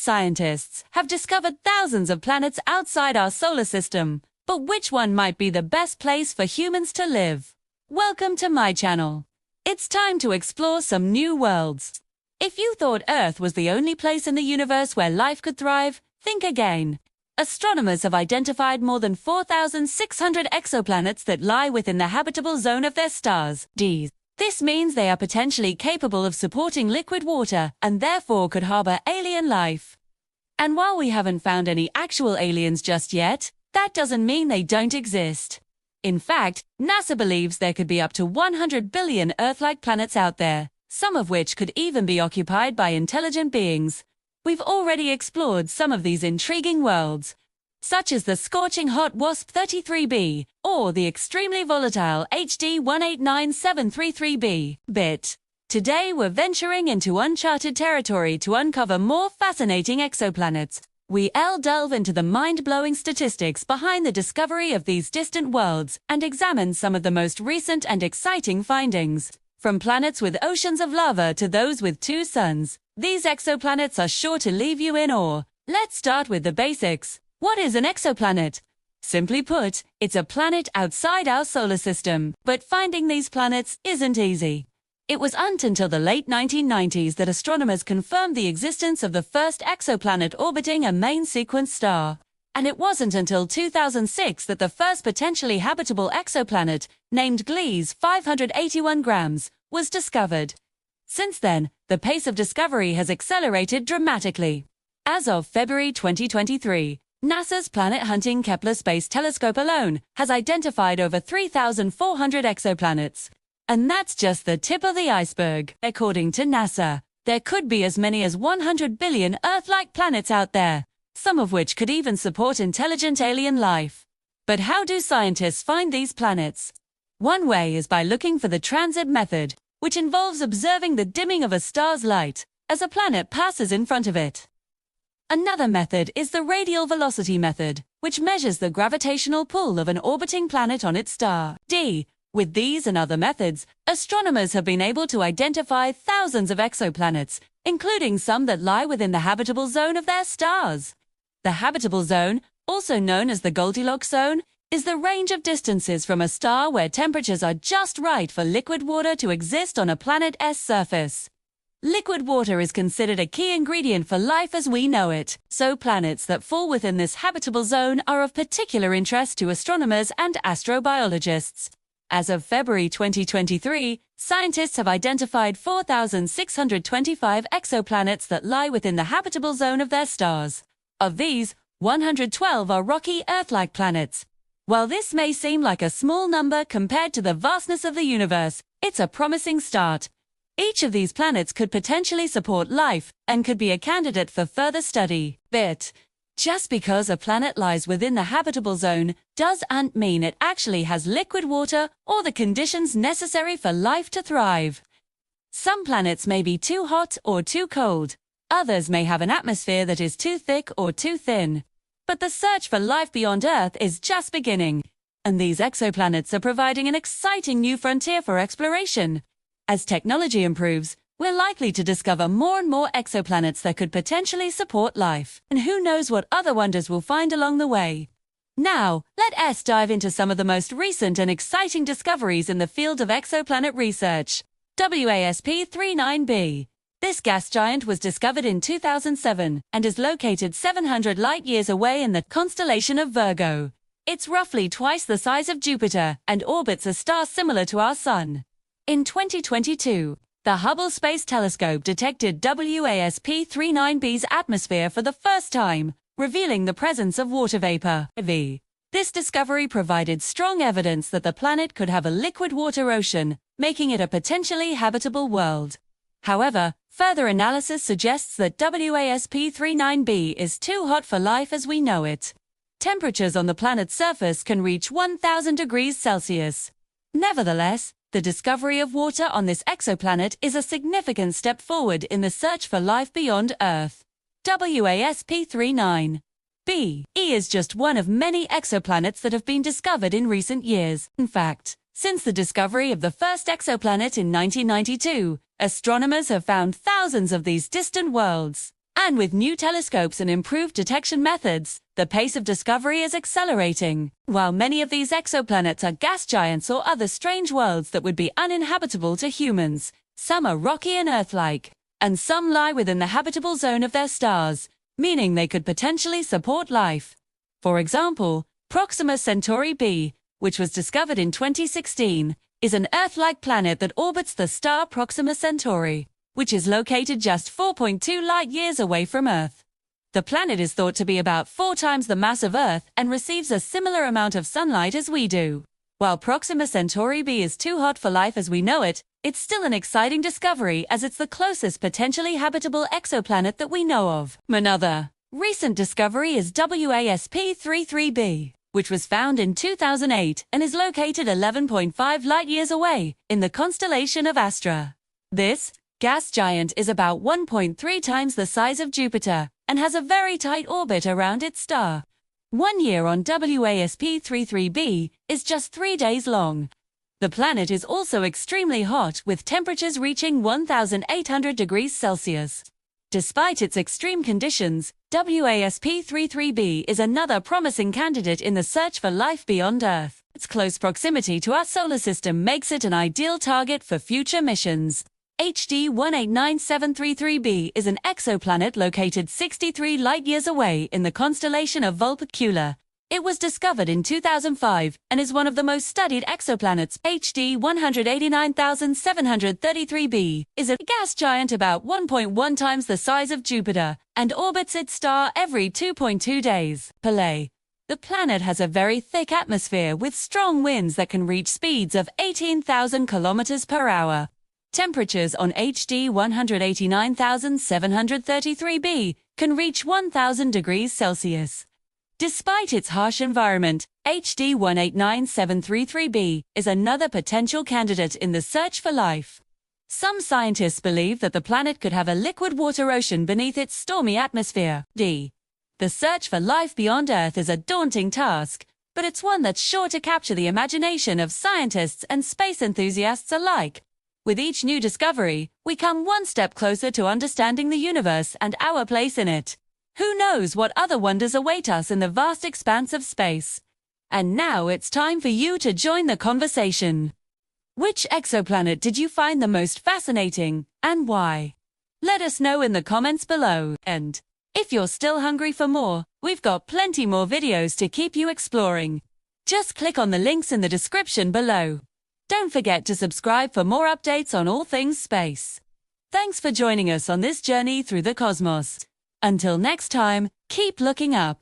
Scientists have discovered thousands of planets outside our solar system, but which one might be the best place for humans to live? Welcome to my channel. It's time to explore some new worlds. If you thought Earth was the only place in the universe where life could thrive, think again. Astronomers have identified more than 4,600 exoplanets that lie within the habitable zone of their stars. This means they are potentially capable of supporting liquid water and therefore could harbor alien life. And while we haven't found any actual aliens just yet, that doesn't mean they don't exist. In fact, NASA believes there could be up to 100 billion Earth-like planets out there, some of which could even be occupied by intelligent beings. We've already explored some of these intriguing worlds, such as the scorching hot WASP-33b or the extremely volatile HD 189733b. Today we're venturing into uncharted territory to uncover more fascinating exoplanets. We'll delve into the mind-blowing statistics behind the discovery of these distant worlds and examine some of the most recent and exciting findings. From planets with oceans of lava to those with two suns, these exoplanets are sure to leave you in awe. Let's start with the basics. What is an exoplanet? Simply put, it's a planet outside our solar system, but finding these planets isn't easy. It wasn't until the late 1990s that astronomers confirmed the existence of the first exoplanet orbiting a main sequence star. And it wasn't until 2006 that the first potentially habitable exoplanet, named Gliese 581 grams, was discovered. Since then, the pace of discovery has accelerated dramatically. As of February 2023, NASA's planet-hunting Kepler Space Telescope alone has identified over 3,400 exoplanets. And that's just the tip of the iceberg. According to NASA, there could be as many as 100 billion Earth-like planets out there, some of which could even support intelligent alien life. But how do scientists find these planets? One way is by looking for the transit method, which involves observing the dimming of a star's light as a planet passes in front of it. Another method is the radial velocity method, which measures the gravitational pull of an orbiting planet on its star. With these and other methods, astronomers have been able to identify thousands of exoplanets, including some that lie within the habitable zone of their stars. The habitable zone, also known as the Goldilocks zone, is the range of distances from a star where temperatures are just right for liquid water to exist on a planet's surface. Liquid water is considered a key ingredient for life as we know it, so planets that fall within this habitable zone are of particular interest to astronomers and astrobiologists. As of February 2023, scientists have identified 4,625 exoplanets that lie within the habitable zone of their stars. Of these, 112 are rocky Earth-like planets. While this may seem like a small number compared to the vastness of the universe, it's a promising start. Each of these planets could potentially support life and could be a candidate for further study. Just because a planet lies within the habitable zone doesn't mean it actually has liquid water or the conditions necessary for life to thrive. Some planets may be too hot or too cold. Others may have an atmosphere that is too thick or too thin. But the search for life beyond Earth is just beginning, and these exoplanets are providing an exciting new frontier for exploration. As technology improves, we're likely to discover more and more exoplanets that could potentially support life, and who knows what other wonders we'll find along the way. Now, let's dive into some of the most recent and exciting discoveries in the field of exoplanet research. WASP-39b. This gas giant was discovered in 2007 and is located 700 light-years away in the constellation of Virgo. It's roughly twice the size of Jupiter and orbits a star similar to our Sun. In 2022, the Hubble Space Telescope detected WASP-39b's atmosphere for the first time, revealing the presence of water vapor. This discovery provided strong evidence that the planet could have a liquid water ocean, making it a potentially habitable world. However, further analysis suggests that WASP-39b is too hot for life as we know it. Temperatures on the planet's surface can reach 1,000 degrees Celsius. Nevertheless, the discovery of water on this exoplanet is a significant step forward in the search for life beyond Earth. WASP-39b is just one of many exoplanets that have been discovered in recent years. In fact, since the discovery of the first exoplanet in 1992, astronomers have found thousands of these distant worlds. And with new telescopes and improved detection methods, the pace of discovery is accelerating. While many of these exoplanets are gas giants or other strange worlds that would be uninhabitable to humans, some are rocky and Earth-like, and some lie within the habitable zone of their stars, meaning they could potentially support life. For example, Proxima Centauri b, which was discovered in 2016, is an Earth-like planet that orbits the star Proxima Centauri, which is located just 4.2 light-years away from Earth. The planet is thought to be about 4 times the mass of Earth and receives a similar amount of sunlight as we do. While Proxima Centauri b is too hot for life as we know it, it's still an exciting discovery as it's the closest potentially habitable exoplanet that we know of. Another recent discovery is WASP-33b, which was found in 2008 and is located 11.5 light-years away in the constellation of Astra. This gas giant is about 1.3 times the size of Jupiter and has a very tight orbit around its star. 1 year on WASP-33b is just 3 days long. The planet is also extremely hot, with temperatures reaching 1,800 degrees Celsius. Despite its extreme conditions, WASP-33b is another promising candidate in the search for life beyond Earth. Its close proximity to our solar system makes it an ideal target for future missions. HD 189733b is an exoplanet located 63 light-years away in the constellation of Vulpecula. It was discovered in 2005 and is one of the most studied exoplanets. HD 189733b is a gas giant about 1.1 times the size of Jupiter and orbits its star every 2.2 days. The planet has a very thick atmosphere with strong winds that can reach speeds of 18,000 kilometers per hour. Temperatures on HD 189733b can reach 1,000 degrees Celsius. Despite its harsh environment, HD 189733b is another potential candidate in the search for life. Some scientists believe that the planet could have a liquid water ocean beneath its stormy atmosphere. The search for life beyond Earth is a daunting task, but it's one that's sure to capture the imagination of scientists and space enthusiasts alike. With each new discovery, we come one step closer to understanding the universe and our place in it. Who knows what other wonders await us in the vast expanse of space? And now it's time for you to join the conversation. Which exoplanet did you find the most fascinating, and why? Let us know in the comments below. And if you're still hungry for more, we've got plenty more videos to keep you exploring. Just click on the links in the description below. Don't forget to subscribe for more updates on all things space. Thanks for joining us on this journey through the cosmos. Until next time, keep looking up.